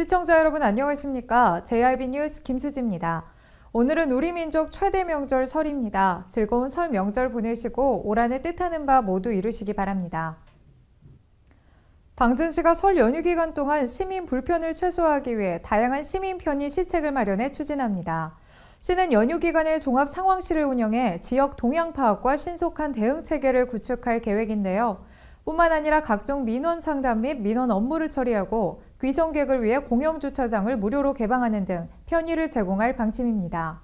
시청자 여러분 안녕하십니까? JRB 뉴스 김수지입니다. 오늘은 우리 민족 최대 명절 설입니다. 즐거운 설 명절 보내시고 올 한해 뜻하는 바 모두 이루시기 바랍니다. 당진시가 설 연휴 기간 동안 시민 불편을 최소화하기 위해 다양한 시민 편의 시책을 마련해 추진합니다. 시는 연휴 기간에 종합 상황실을 운영해 지역 동향 파악과 신속한 대응 체계를 구축할 계획인데요. 뿐만 아니라 각종 민원 상담 및 민원 업무를 처리하고 귀성객을 위해 공영주차장을 무료로 개방하는 등 편의를 제공할 방침입니다.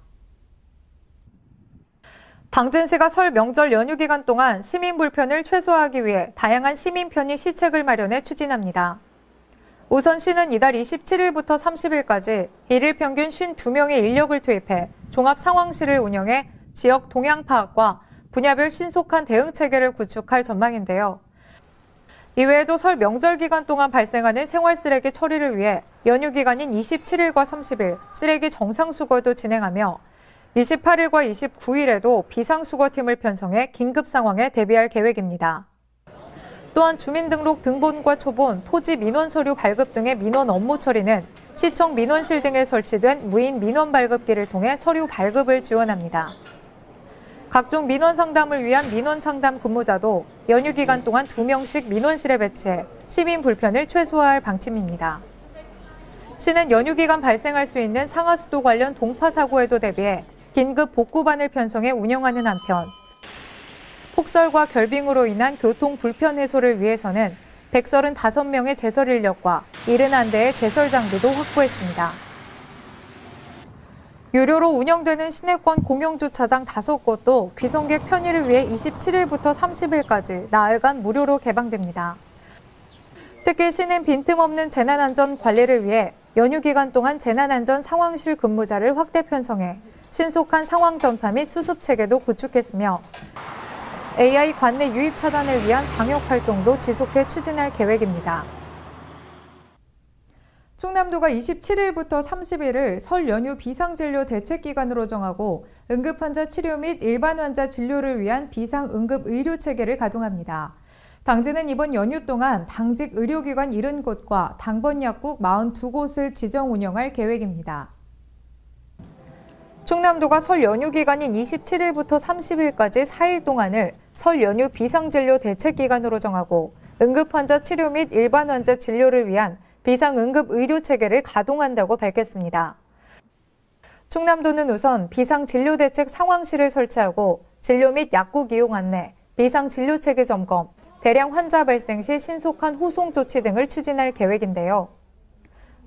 당진시가 설 명절 연휴 기간 동안 시민 불편을 최소화하기 위해 다양한 시민 편의 시책을 마련해 추진합니다. 우선 시는 이달 27일부터 30일까지 일일 평균 52명의 인력을 투입해 종합 상황실을 운영해 지역 동향 파악과 분야별 신속한 대응 체계를 구축할 전망인데요. 이외에도 설 명절 기간 동안 발생하는 생활 쓰레기 처리를 위해 연휴 기간인 27일과 30일 쓰레기 정상수거도 진행하며 28일과 29일에도 비상수거팀을 편성해 긴급 상황에 대비할 계획입니다. 또한 주민등록 등본과 초본, 토지 민원 서류 발급 등의 민원 업무 처리는 시청 민원실 등에 설치된 무인 민원 발급기를 통해 서류 발급을 지원합니다. 각종 민원 상담을 위한 민원 상담 근무자도 연휴 기간 동안 2명씩 민원실에 배치해 시민 불편을 최소화할 방침입니다. 시는 연휴 기간 발생할 수 있는 상하수도 관련 동파 사고에도 대비해 긴급 복구반을 편성해 운영하는 한편 폭설과 결빙으로 인한 교통 불편 해소를 위해서는 135명의 제설 인력과 71대의 제설 장비도 확보했습니다. 유료로 운영되는 시내권 공영주차장 5곳도 귀성객 편의를 위해 27일부터 30일까지 나흘간 무료로 개방됩니다. 특히 시는 빈틈없는 재난안전 관리를 위해 연휴 기간 동안 재난안전 상황실 근무자를 확대 편성해 신속한 상황 전파 및 수습 체계도 구축했으며 AI 관내 유입 차단을 위한 방역 활동도 지속해 추진할 계획입니다. 충남도가 27일부터 30일을 설 연휴 비상진료 대책기간으로 정하고 응급환자 치료 및 일반 환자 진료를 위한 비상응급의료체계를 가동합니다. 당진은 이번 연휴 동안 당직 의료기관 70곳과 당번약국 42곳을 지정 운영할 계획입니다. 충남도가 설 연휴 기간인 27일부터 30일까지 4일 동안을 설 연휴 비상진료 대책기간으로 정하고 응급환자 치료 및 일반 환자 진료를 위한 비상응급의료체계를 가동한다고 밝혔습니다. 충남도는 우선 비상진료대책 상황실을 설치하고 진료 및 약국 이용 안내, 비상진료체계 점검, 대량 환자 발생 시 신속한 후송 조치 등을 추진할 계획인데요.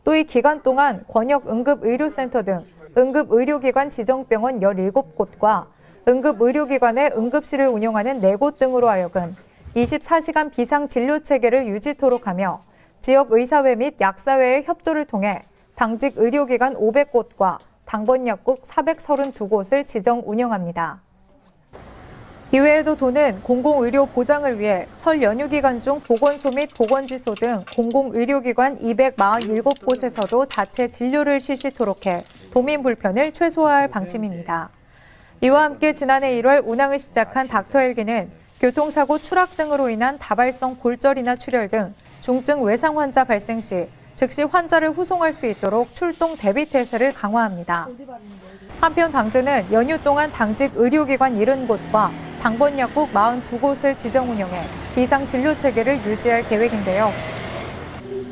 또 이 기간 동안 권역응급의료센터 등 응급의료기관 지정병원 17곳과 응급의료기관의 응급실을 운영하는 4곳 등으로 하여금 24시간 비상진료체계를 유지토록 하며 지역 의사회 및 약사회의 협조를 통해 당직 의료기관 500곳과 당번약국 432곳을 지정 운영합니다. 이외에도 도는 공공의료 보장을 위해 설 연휴 기간 중 보건소 및 보건지소 등 공공의료기관 247곳에서도 자체 진료를 실시토록 해 도민 불편을 최소화할 방침입니다. 이와 함께 지난해 1월 운항을 시작한 닥터헬기는 교통사고 추락 등으로 인한 다발성 골절이나 출혈 등 중증 외상 환자 발생 시 즉시 환자를 후송할 수 있도록 출동 대비 태세를 강화합니다. 한편 당진은 연휴 동안 당직 의료기관 70곳과 당번약국 42곳을 지정 운영해 비상진료체계를 유지할 계획인데요.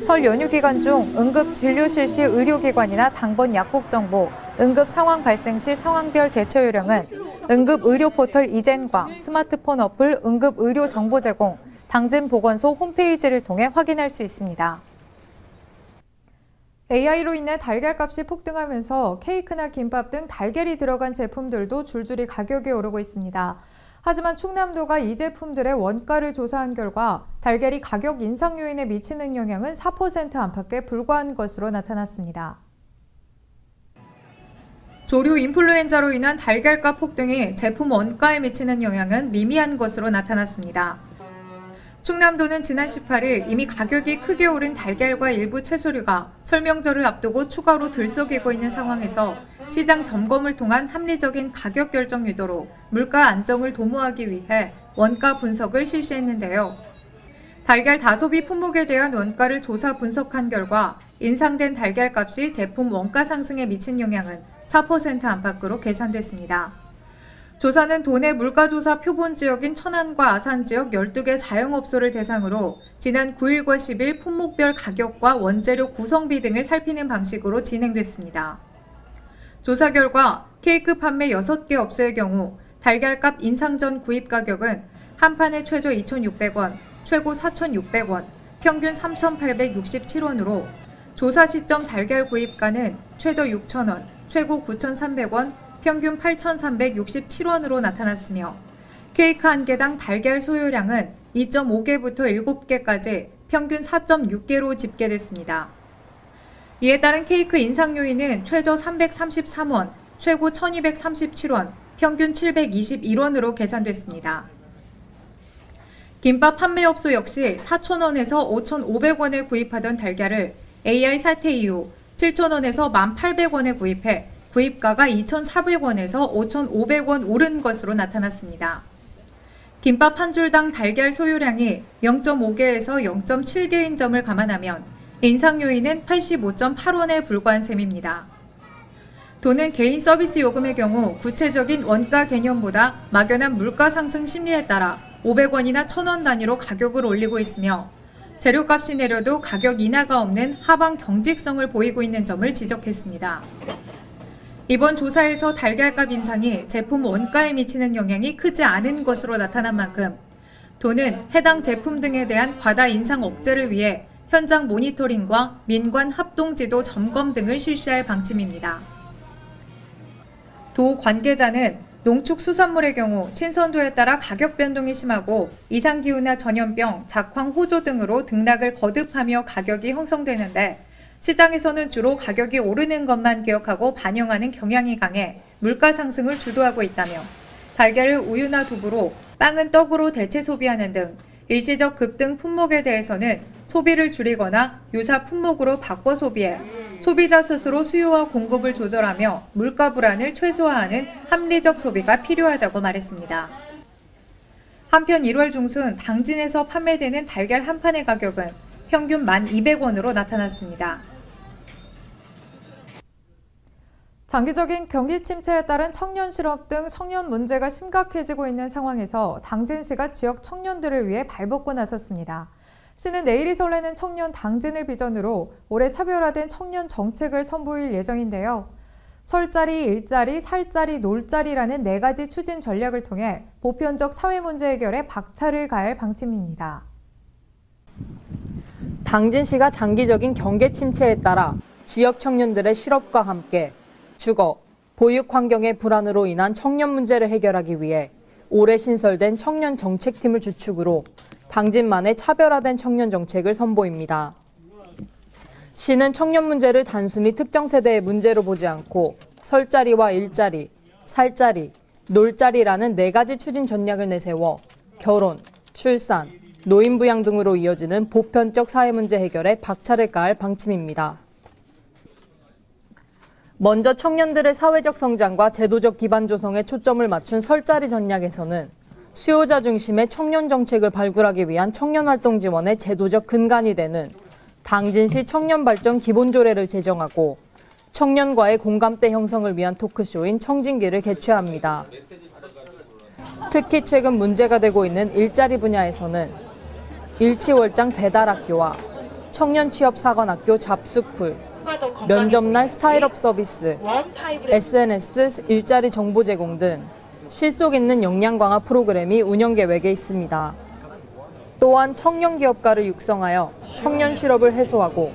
설 연휴 기간 중 응급진료 실시 의료기관이나 당번약국 정보, 응급상황 발생 시 상황별 대처 요령은 응급의료포털 이젠광, 스마트폰 어플 응급의료 정보 제공, 당진보건소 홈페이지를 통해 확인할 수 있습니다. AI로 인해 달걀값이 폭등하면서 케이크나 김밥 등 달걀이 들어간 제품들도 줄줄이 가격이 오르고 있습니다. 하지만 충남도가 이 제품들의 원가를 조사한 결과 달걀이 가격 인상 요인에 미치는 영향은 4% 안팎에 불과한 것으로 나타났습니다. 조류 인플루엔자로 인한 달걀값 폭등이 제품 원가에 미치는 영향은 미미한 것으로 나타났습니다. 충남도는 지난 18일 이미 가격이 크게 오른 달걀과 일부 채소류가 설 명절을 앞두고 추가로 들썩이고 있는 상황에서 시장 점검을 통한 합리적인 가격 결정 유도로 물가 안정을 도모하기 위해 원가 분석을 실시했는데요. 달걀 다소비 품목에 대한 원가를 조사 분석한 결과 인상된 달걀값이 제품 원가 상승에 미친 영향은 4% 안팎으로 계산됐습니다. 조사는 도내 물가조사 표본 지역인 천안과 아산 지역 12개 자영업소를 대상으로 지난 9일과 10일 품목별 가격과 원재료 구성비 등을 살피는 방식으로 진행됐습니다. 조사 결과 케이크 판매 6개 업소의 경우 달걀값 인상 전 구입 가격은 한 판에 최저 2,600원, 최고 4,600원, 평균 3,867원으로 조사 시점 달걀 구입가는 최저 6,000원, 최고 9,300원, 평균 8,367원으로 나타났으며 케이크 한 개당 달걀 소요량은 2.5개부터 7개까지 평균 4.6개로 집계됐습니다. 이에 따른 케이크 인상 요인은 최저 333원, 최고 1,237원, 평균 721원으로 계산됐습니다. 김밥 판매업소 역시 4,000원에서 5,500원에 구입하던 달걀을 AI 사태 이후 7,000원에서 1,800원에 구입해 구입가가 2,400원에서 5,500원 오른 것으로 나타났습니다. 김밥 한 줄당 달걀 소요량이 0.5개에서 0.7개인 점을 감안하면 인상 요인은 85.8원에 불과한 셈입니다. 도는 개인 서비스 요금의 경우 구체적인 원가 개념보다 막연한 물가 상승 심리에 따라 500원이나 1,000원 단위로 가격을 올리고 있으며 재료값이 내려도 가격 인하가 없는 하방 경직성을 보이고 있는 점을 지적했습니다. 이번 조사에서 달걀값 인상이 제품 원가에 미치는 영향이 크지 않은 것으로 나타난 만큼 도는 해당 제품 등에 대한 과다 인상 억제를 위해 현장 모니터링과 민관 합동지도 점검 등을 실시할 방침입니다. 도 관계자는 농축수산물의 경우 신선도에 따라 가격 변동이 심하고 이상기후나 전염병, 작황, 호조 등으로 등락을 거듭하며 가격이 형성되는데 시장에서는 주로 가격이 오르는 것만 기억하고 반영하는 경향이 강해 물가 상승을 주도하고 있다며 달걀을 우유나 두부로, 빵은 떡으로 대체 소비하는 등 일시적 급등 품목에 대해서는 소비를 줄이거나 유사 품목으로 바꿔 소비해 소비자 스스로 수요와 공급을 조절하며 물가 불안을 최소화하는 합리적 소비가 필요하다고 말했습니다. 한편 1월 중순 당진에서 판매되는 달걀 한 판의 가격은 평균 1,200원으로 나타났습니다. 장기적인 경기 침체에 따른 청년 실업 등 청년 문제가 심각해지고 있는 상황에서 당진시가 지역 청년들을 위해 발벗고 나섰습니다. 시는 내일이 설레는 청년 당진을 비전으로 올해 차별화된 청년 정책을 선보일 예정인데요. 설자리, 일자리, 살자리, 놀자리라는 4가지 추진 전략을 통해 보편적 사회 문제 해결에 박차를 가할 방침입니다. 당진시가 장기적인 경계 침체에 따라 지역 청년들의 실업과 함께 주거, 보육 환경의 불안으로 인한 청년 문제를 해결하기 위해 올해 신설된 청년 정책팀을 주축으로 당진만의 차별화된 청년 정책을 선보입니다. 시는 청년 문제를 단순히 특정 세대의 문제로 보지 않고 설자리와 일자리, 살자리, 놀자리라는 4가지 추진 전략을 내세워 결혼, 출산, 노인 부양 등으로 이어지는 보편적 사회 문제 해결에 박차를 가할 방침입니다. 먼저 청년들의 사회적 성장과 제도적 기반 조성에 초점을 맞춘 설자리 전략에서는 수요자 중심의 청년 정책을 발굴하기 위한 청년활동 지원의 제도적 근간이 되는 당진시 청년발전 기본조례를 제정하고 청년과의 공감대 형성을 위한 토크쇼인 청진기를 개최합니다. 특히 최근 문제가 되고 있는 일자리 분야에서는 일치월장 배달학교와 청년 취업사관학교 잡스쿨, 면접날 스타일업 서비스, SNS 일자리 정보 제공 등 실속 있는 역량 강화 프로그램이 운영 계획에 있습니다. 또한 청년 기업가를 육성하여 청년 실업을 해소하고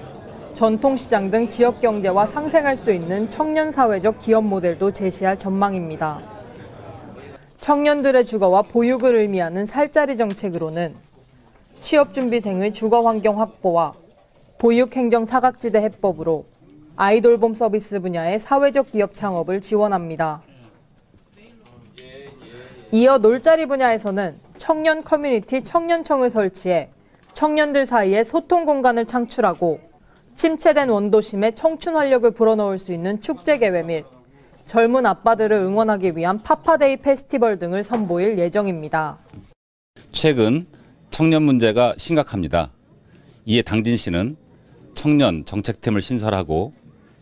전통시장 등 지역 경제와 상생할 수 있는 청년 사회적 기업 모델도 제시할 전망입니다. 청년들의 주거와 보육을 의미하는 살자리 정책으로는 취업준비생의 주거 환경 확보와 보육행정 사각지대 해법으로 아이돌봄 서비스 분야의 사회적 기업 창업을 지원합니다. 이어 놀자리 분야에서는 청년 커뮤니티 청년청을 설치해 청년들 사이에 소통 공간을 창출하고 침체된 원도심에 청춘 활력을 불어넣을 수 있는 축제 개회 및 젊은 아빠들을 응원하기 위한 파파데이 페스티벌 등을 선보일 예정입니다. 최근 청년 문제가 심각합니다. 이에 당진시는 청년 정책팀을 신설하고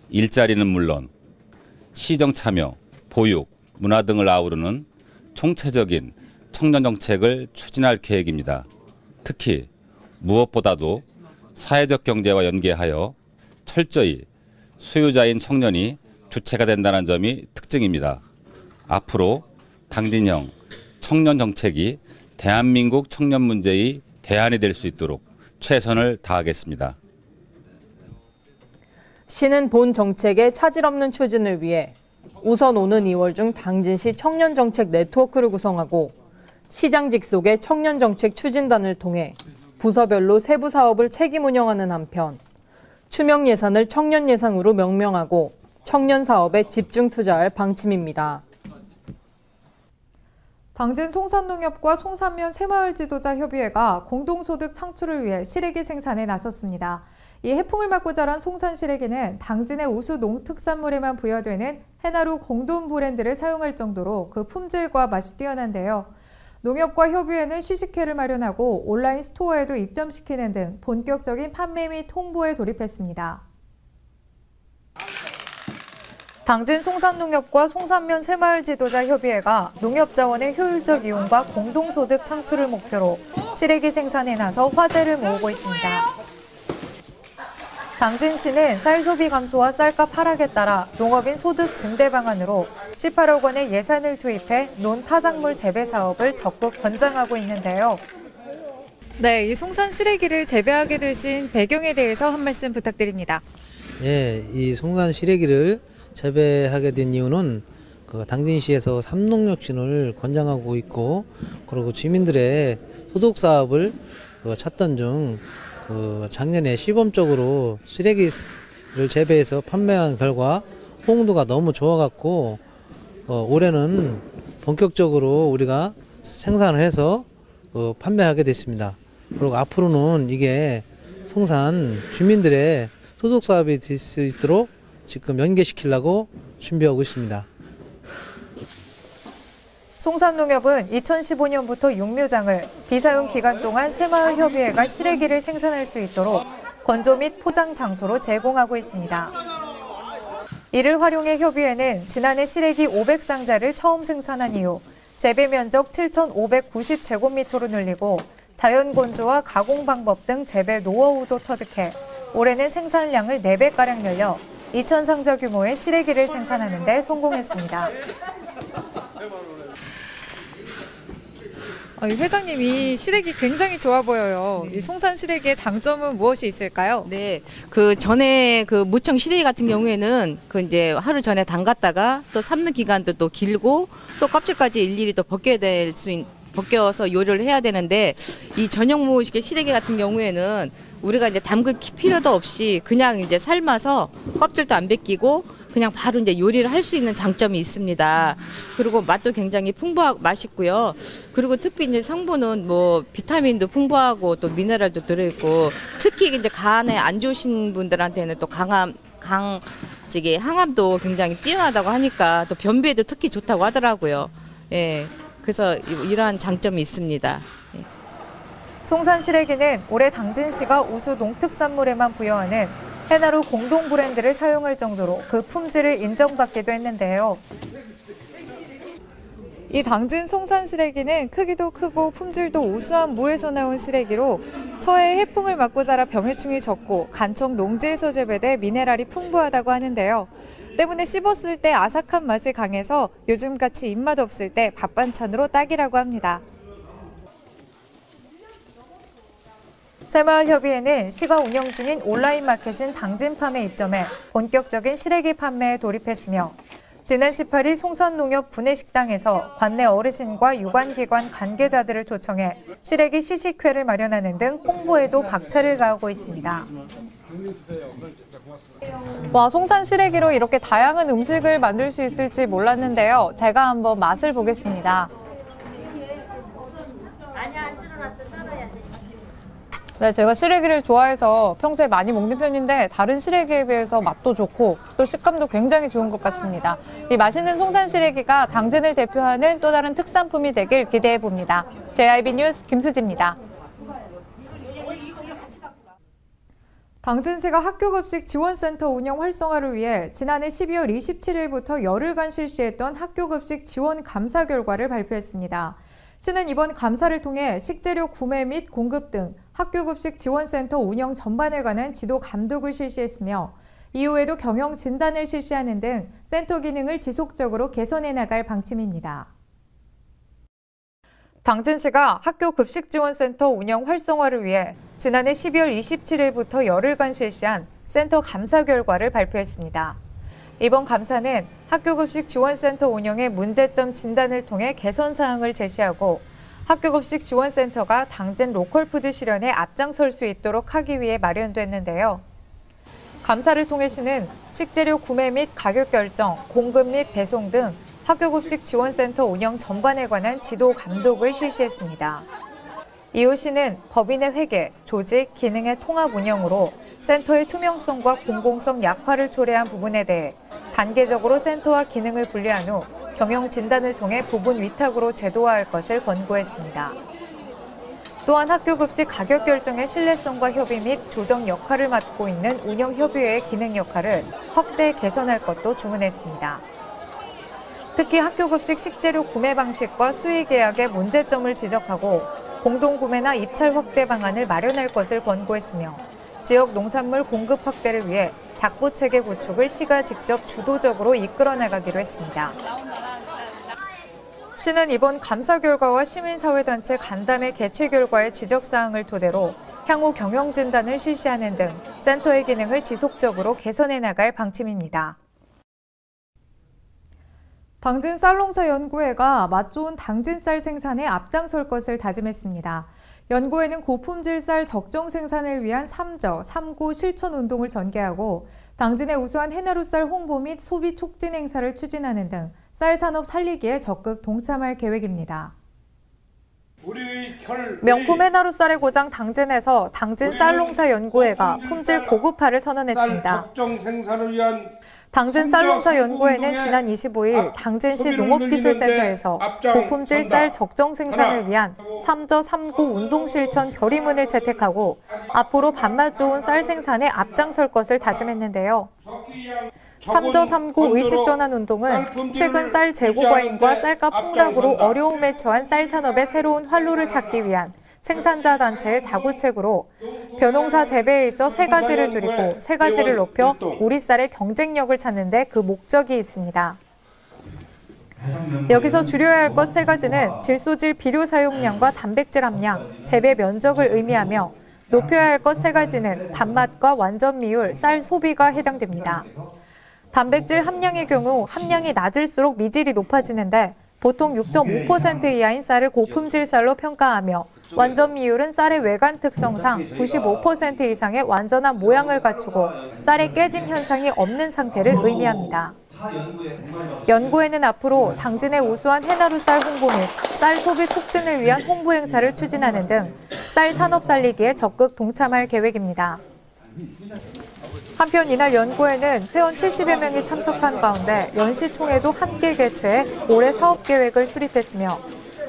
일자리는 물론 시정 참여, 보육, 문화 등을 아우르는 총체적인 청년 정책을 추진할 계획입니다. 특히 무엇보다도 사회적 경제와 연계하여 철저히 수요자인 청년이 주체가 된다는 점이 특징입니다. 앞으로 당진형 청년 정책이 대한민국 청년 문제의 대안이 될 수 있도록 최선을 다하겠습니다. 시는 본 정책의 차질 없는 추진을 위해 우선 오는 2월 중 당진시 청년정책 네트워크를 구성하고 시장 직속의 청년정책 추진단을 통해 부서별로 세부 사업을 책임 운영하는 한편 추명 예산을 청년 예산으로 명명하고 청년 사업에 집중 투자할 방침입니다. 당진 송산농협과 송산면 새마을지도자협의회가 공동소득 창출을 위해 시래기 생산에 나섰습니다. 이 해풍을 맞고 자란 송산 시래기는 당진의 우수 농특산물에만 부여되는 해나루 공동 브랜드를 사용할 정도로 그 품질과 맛이 뛰어난데요. 농협과 협의회는 시식회를 마련하고 온라인 스토어에도 입점시키는 등 본격적인 판매 및 홍보에 돌입했습니다. 당진 송산농협과 송산면 새마을지도자협의회가 농협자원의 효율적 이용과 공동소득 창출을 목표로 시래기 생산에 나서 화제를 모으고 있습니다. 당진시는 쌀 소비 감소와 쌀값 하락에 따라 농업인 소득 증대 방안으로 18억 원의 예산을 투입해 논타작물 재배 사업을 적극 권장하고 있는데요. 네, 이 송산 시래기를 재배하게 되신 배경에 대해서 한 말씀 부탁드립니다. 예, 이 송산 시래기를 재배하게 된 이유는 당진시에서 삼농혁신을 권장하고 있고, 그리고 주민들의 소득 사업을 찾던 중 작년에 시범적으로 시래기를 재배해서 판매한 결과 호응도가 너무 좋아갖고 올해는 본격적으로 우리가 생산을 해서 판매하게 됐습니다. 그리고 앞으로는 이게 송산 주민들의 소득 사업이 될 수 있도록 지금 연계시키려고 준비하고 있습니다. 송산농협은 2015년부터 육묘장을 비사용 기간 동안 새마을협의회가 시래기를 생산할 수 있도록 건조 및 포장 장소로 제공하고 있습니다. 이를 활용해 협의회는 지난해 시래기 500상자를 처음 생산한 이후 재배 면적 7,590제곱미터로 늘리고 자연 건조와 가공 방법 등 재배 노하우도 터득해 올해는 생산량을 4배가량 늘려 2,000상자 규모의 시래기를 생산하는 데 성공했습니다. 회장님, 이 시래기 굉장히 좋아 보여요. 이 송산 시래기의 장점은 무엇이 있을까요? 네, 그 전에 그 무청 시래기 같은 경우에는 이제 하루 전에 담갔다가 또 삶는 기간도 또 길고 또 껍질까지 일일이 또 벗겨서 요리를 해야 되는데, 이 전용무식의 시래기 같은 경우에는 우리가 이제 담글 필요도 없이 그냥 이제 삶아서 껍질도 안 벗기고 그냥 바로 이제 요리를 할 수 있는 장점이 있습니다. 그리고 맛도 굉장히 풍부하고 맛있고요. 그리고 특히 이제 성분은 뭐 비타민도 풍부하고 또 미네랄도 들어있고, 특히 이제 간에 안 좋으신 분들한테는 또 항암도 굉장히 뛰어나다고 하니까 또 변비에도 특히 좋다고 하더라고요. 예, 그래서 이러한 장점이 있습니다. 예. 송산 시래기는 올해 당진시가 우수 농특산물에만 부여하는 해나루 공동 브랜드를 사용할 정도로 그 품질을 인정받기도 했는데요. 이 당진 송산 시래기는 크기도 크고 품질도 우수한 무에서 나온 시래기로 서해 해풍을 맞고 자라 병해충이 적고 간청 농지에서 재배돼 미네랄이 풍부하다고 하는데요. 때문에 씹었을 때 아삭한 맛이 강해서 요즘같이 입맛 없을 때 밥 반찬으로 딱이라고 합니다. 새마을협의회는 시가 운영 중인 온라인 마켓인 당진팜에 입점해 본격적인 시래기 판매에 돌입했으며 지난 18일 송산농협 구내식당에서 관내 어르신과 유관기관 관계자들을 초청해 시래기 시식회를 마련하는 등 홍보에도 박차를 가하고 있습니다. 와, 송산 시래기로 이렇게 다양한 음식을 만들 수 있을지 몰랐는데요. 제가 한번 맛을 보겠습니다. 네, 제가 시래기를 좋아해서 평소에 많이 먹는 편인데 다른 시래기에 비해서 맛도 좋고 또 식감도 굉장히 좋은 것 같습니다. 이 맛있는 송산 시래기가 당진을 대표하는 또 다른 특산품이 되길 기대해 봅니다. JIB 뉴스 김수지입니다. 당진시가 학교급식 지원센터 운영 활성화를 위해 지난해 12월 27일부터 열흘간 실시했던 학교급식 지원 감사 결과를 발표했습니다. 시는 이번 감사를 통해 식재료 구매 및 공급 등 학교급식 지원센터 운영 전반에 관한 지도 감독을 실시했으며 이후에도 경영 진단을 실시하는 등 센터 기능을 지속적으로 개선해 나갈 방침입니다. 당진시가 학교급식지원센터 운영 활성화를 위해 지난해 12월 27일부터 열흘간 실시한 센터 감사 결과를 발표했습니다. 이번 감사는 학교급식지원센터 운영의 문제점 진단을 통해 개선 사항을 제시하고 학교급식지원센터가 당진 로컬푸드 실현에 앞장설 수 있도록 하기 위해 마련됐는데요. 감사를 통해 시는 식재료 구매 및 가격 결정, 공급 및 배송 등 학교급식 지원센터 운영 전반에 관한 지도 감독을 실시했습니다. 이후 시는 법인의 회계, 조직, 기능의 통합 운영으로 센터의 투명성과 공공성 약화를 초래한 부분에 대해 단계적으로 센터와 기능을 분리한 후 경영 진단을 통해 부분 위탁으로 제도화할 것을 권고했습니다. 또한 학교급식 가격 결정의 신뢰성과 협의 및 조정 역할을 맡고 있는 운영협의회의 기능 역할을 확대 개선할 것도 주문했습니다. 특히 학교급식 식재료 구매 방식과 수의 계약의 문제점을 지적하고 공동구매나 입찰 확대 방안을 마련할 것을 권고했으며 지역 농산물 공급 확대를 위해 작보체계 구축을 시가 직접 주도적으로 이끌어 나가기로 했습니다. 시는 이번 감사 결과와 시민사회단체 간담회 개최 결과의 지적사항을 토대로 향후 경영진단을 실시하는 등 센터의 기능을 지속적으로 개선해 나갈 방침입니다. 당진쌀농사연구회가 맛 좋은 당진쌀 생산에 앞장설 것을 다짐했습니다. 연구회는 고품질 쌀 적정 생산을 위한 3저, 3고 실천 운동을 전개하고 당진의 우수한 해나루쌀 홍보 및 소비 촉진 행사를 추진하는 등 쌀 산업 살리기에 적극 동참할 계획입니다. 명품 해나루쌀의 고장 당진에서 당진쌀농사연구회가 품질 고급화를 선언했습니다. 당진쌀농사연구회는 지난 25일 당진시 농업기술센터에서 고품질 쌀 적정 생산을 위한 3저 3고 운동실천 결의문을 채택하고 앞으로 밥맛 좋은 쌀 생산에 앞장설 것을 다짐했는데요. 3저 3고 의식전환 운동은 최근 쌀 재고 과잉과 쌀값 폭락으로 어려움에 처한 쌀 산업의 새로운 활로를 찾기 위한 생산자 단체의 자구책으로 벼농사 재배에 있어 세 가지를 줄이고 세 가지를 높여 우리 쌀의 경쟁력을 찾는 데 그 목적이 있습니다. 여기서 줄여야 할 것 세 가지는 질소질 비료 사용량과 단백질 함량, 재배 면적을 의미하며 높여야 할 것 세 가지는 밥맛과 완전미율, 쌀 소비가 해당됩니다. 단백질 함량의 경우 함량이 낮을수록 미질이 높아지는데 보통 6.5% 이하인 쌀을 고품질 쌀로 평가하며 완전미율은 쌀의 외관 특성상 95% 이상의 완전한 모양을 갖추고 쌀의 깨짐 현상이 없는 상태를 의미합니다. 연구회는 앞으로 당진의 우수한 해나루쌀 홍보 및 쌀 소비 촉진을 위한 홍보 행사를 추진하는 등 쌀 산업 살리기에 적극 동참할 계획입니다. 한편 이날 연구회는 회원 70여 명이 참석한 가운데 연시총회도 함께 개최해 올해 사업계획을 수립했으며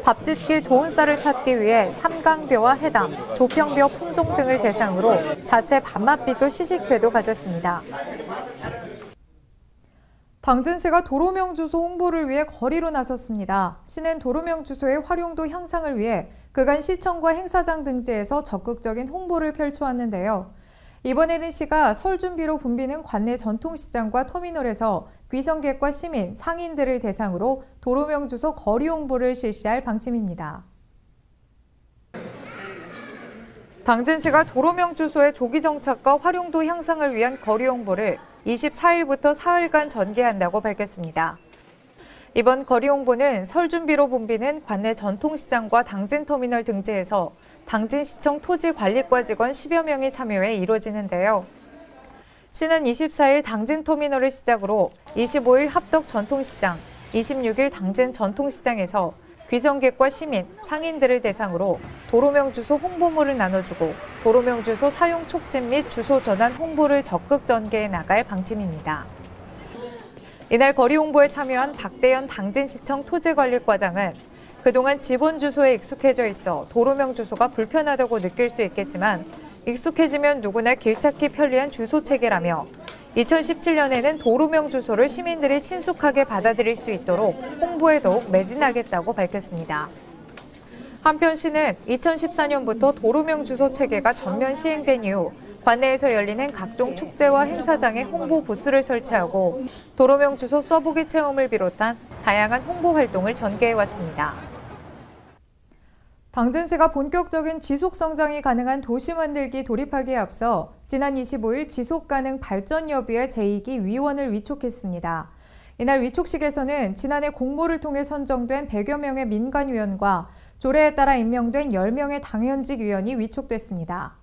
밥짓기 좋은 쌀을 찾기 위해 삼강벼와 해담, 조평벼 품종 등을 대상으로 자체 밥맛 비교 시식회도 가졌습니다. 당진시가 도로명 주소 홍보를 위해 거리로 나섰습니다. 시는 도로명 주소의 활용도 향상을 위해 그간 시청과 행사장 등지에서 적극적인 홍보를 펼쳐왔는데요. 이번에는 시가 설 준비로 붐비는 관내 전통시장과 터미널에서 귀성객과 시민, 상인들을 대상으로 도로명 주소 거리 홍보를 실시할 방침입니다. 당진시가 도로명 주소의 조기 정착과 활용도 향상을 위한 거리 홍보를 24일부터 사흘간 전개한다고 밝혔습니다. 이번 거리 홍보는 설 준비로 붐비는 관내 전통시장과 당진터미널 등지에서 당진시청 토지관리과 직원 10여 명이 참여해 이루어지는데요. 시는 24일 당진터미널을 시작으로 25일 합덕 전통시장, 26일 당진 전통시장에서 귀성객과 시민, 상인들을 대상으로 도로명 주소 홍보물을 나눠주고 도로명 주소 사용 촉진 및 주소 전환 홍보를 적극 전개해 나갈 방침입니다. 이날 거리 홍보에 참여한 박대현 당진시청 토지관리과장은 그동안 지본 주소에 익숙해져 있어 도로명 주소가 불편하다고 느낄 수 있겠지만 익숙해지면 누구나 길찾기 편리한 주소 체계라며 2017년에는 도로명 주소를 시민들이 친숙하게 받아들일 수 있도록 홍보에 더욱 매진하겠다고 밝혔습니다. 한편 시는 2014년부터 도로명 주소 체계가 전면 시행된 이후 관내에서 열리는 각종 축제와 행사장에 홍보 부스를 설치하고 도로명 주소 써보기 체험을 비롯한 다양한 홍보 활동을 전개해왔습니다. 당진시가 본격적인 지속성장이 가능한 도시 만들기 돌입하기에 앞서 지난 25일 지속가능 발전협의회 제2기 위원을 위촉했습니다. 이날 위촉식에서는 지난해 공모를 통해 선정된 100여 명의 민간위원과 조례에 따라 임명된 10명의 당연직 위원이 위촉됐습니다.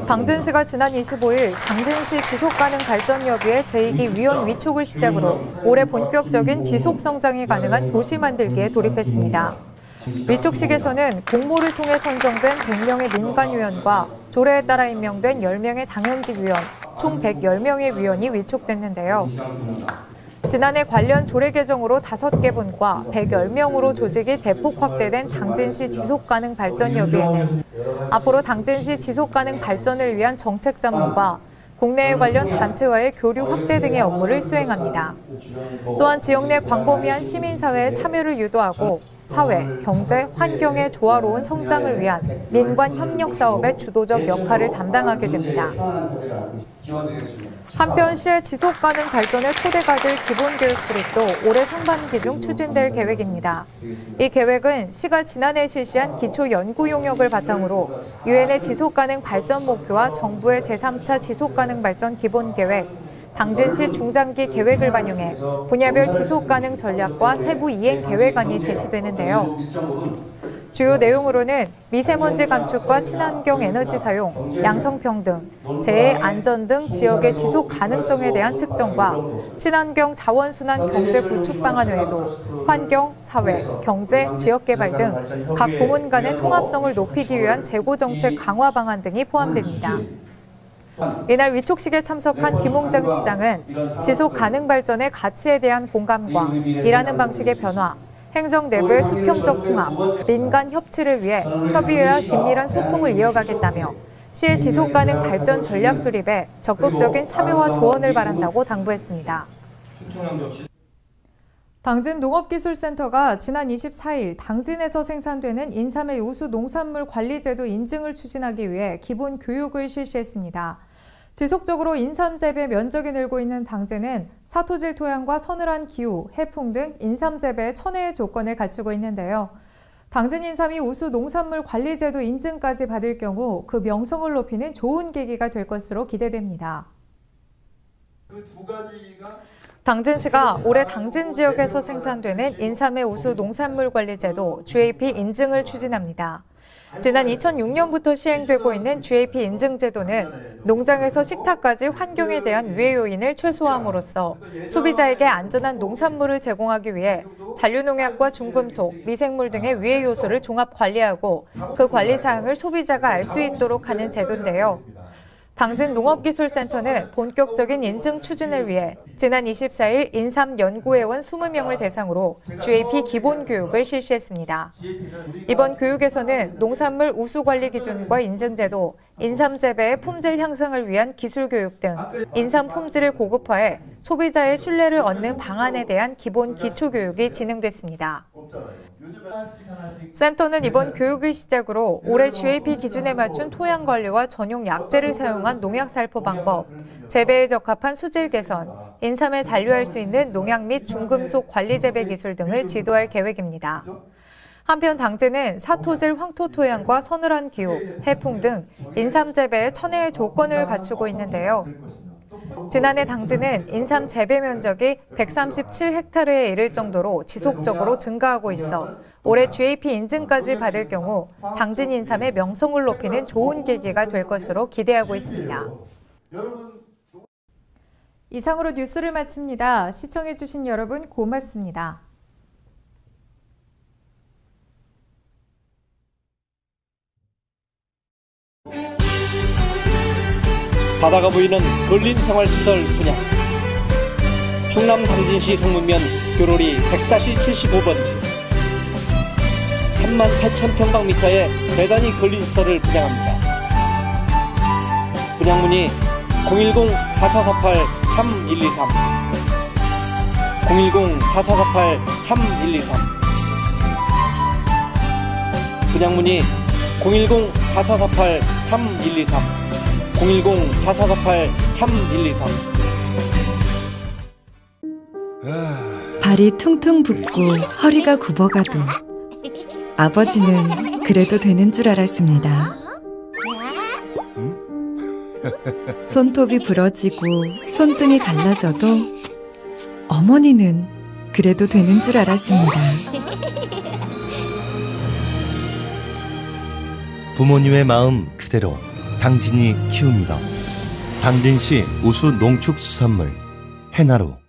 당진시가 지난 25일 당진시 지속가능 발전협의회 제2기 위원 위촉을 시작으로 올해 본격적인 지속성장이 가능한 도시 만들기에 돌입했습니다. 위촉식에서는 공모를 통해 선정된 100명의 민간위원과 조례에 따라 임명된 10명의 당연직 위원, 총 110명의 위원이 위촉됐는데요. 지난해 관련 조례 개정으로 5개분과 110명으로 조직이 대폭 확대된 당진시 지속가능 발전협의회는 앞으로 당진시 지속가능 발전을 위한 정책 전문과 국내에 관련 단체와의 교류 확대 등의 업무를 수행합니다. 또한 지역 내 광범위한 시민사회의 참여를 유도하고 사회, 경제, 환경의 조화로운 성장을 위한 민관 협력 사업의 주도적 역할을 담당하게 됩니다. 한편 시의 지속가능 발전의 토대가 될 기본교육 수립도 올해 상반기 중 추진될 계획입니다. 이 계획은 시가 지난해 실시한 기초 연구 용역을 바탕으로 유엔의 지속가능 발전 목표와 정부의 제3차 지속가능 발전 기본계획, 당진시 중장기 계획을 반영해 분야별 지속가능 전략과 세부 이행 계획안이 제시되는데요. 주요 내용으로는 미세먼지 감축과 친환경 에너지 사용, 양성평등, 재해 안전 등 지역의 지속 가능성에 대한 측정과 친환경 자원순환 경제 구축 방안 외에도 환경, 사회, 경제, 지역개발 등 각 부문 간의 통합성을 높이기 위한 재고정책 강화 방안 등이 포함됩니다. 이날 위촉식에 참석한 김홍장 시장은 지속 가능 발전의 가치에 대한 공감과 일하는 방식의 변화, 행정 내부의 수평적 통합, 민간 협치를 위해 협의회와 긴밀한 소통을 이어가겠다며 시의 지속 가능 발전 전략 수립에 적극적인 참여와 조언을 바란다고 당부했습니다. 당진 농업기술센터가 지난 24일 당진에서 생산되는 인삼의 우수 농산물 관리제도 인증을 추진하기 위해 기본 교육을 실시했습니다. 지속적으로 인삼 재배 면적이 늘고 있는 당진은 사토질 토양과 서늘한 기후, 해풍 등 인삼 재배에 천혜의 조건을 갖추고 있는데요. 당진 인삼이 우수 농산물 관리제도 인증까지 받을 경우 그 명성을 높이는 좋은 계기가 될 것으로 기대됩니다. 당진시가 올해 당진 지역에서 생산되는 인삼의 우수 농산물 관리제도 GAP 인증을 추진합니다. 지난 2006년부터 시행되고 있는 GAP 인증 제도는 농장에서 식탁까지 환경에 대한 위해 요인을 최소화함으로써 소비자에게 안전한 농산물을 제공하기 위해 잔류농약과 중금속, 미생물 등의 위해 요소를 종합 관리하고 그 관리 사항을 소비자가 알 수 있도록 하는 제도인데요. 당진 농업기술센터는 본격적인 인증 추진을 위해 지난 24일 인삼 연구회원 20명을 대상으로 GAP 기본 교육을 실시했습니다. 이번 교육에서는 농산물 우수 관리 기준과 인증 제도, 인삼 재배의 품질 향상을 위한 기술 교육 등 인삼 품질을 고급화해 소비자의 신뢰를 얻는 방안에 대한 기본 기초 교육이 진행됐습니다. 센터는 이번 교육을 시작으로 올해 GAP 기준에 맞춘 토양 관리와 전용 약재를 사용한 농약 살포 방법, 재배에 적합한 수질 개선, 인삼에 잔류할 수 있는 농약 및 중금속 관리 재배 기술 등을 지도할 계획입니다. 한편 당진은 사토질 황토 토양과 서늘한 기후, 해풍 등 인삼 재배에 천혜의 조건을 갖추고 있는데요. 지난해 당진은 인삼 재배 면적이 137헥타르에 이를 정도로 지속적으로 증가하고 있어 올해 GAP 인증까지 받을 경우 당진 인삼의 명성을 높이는 좋은 계기가 될 것으로 기대하고 있습니다. 이상으로 뉴스를 마칩니다. 시청해주신 여러분 고맙습니다. 바다가 보이는 근린 생활시설 분양. 충남 당진시 성문면 교로리 100-75번지 38,000평방미터의 대단위 근린시설을 분양합니다. 분양문의 010-4448-3123 010-4448-3123 분양문의 010-4448-3123 010-4448-3123 발이 퉁퉁 붓고 허리가 굽어가도 아버지는 그래도 되는 줄 알았습니다. 손톱이 부러지고 손등이 갈라져도 어머니는 그래도 되는 줄 알았습니다. 부모님의 마음 그대로 당진이 키웁니다. 당진시 우수 농축수산물 해나루.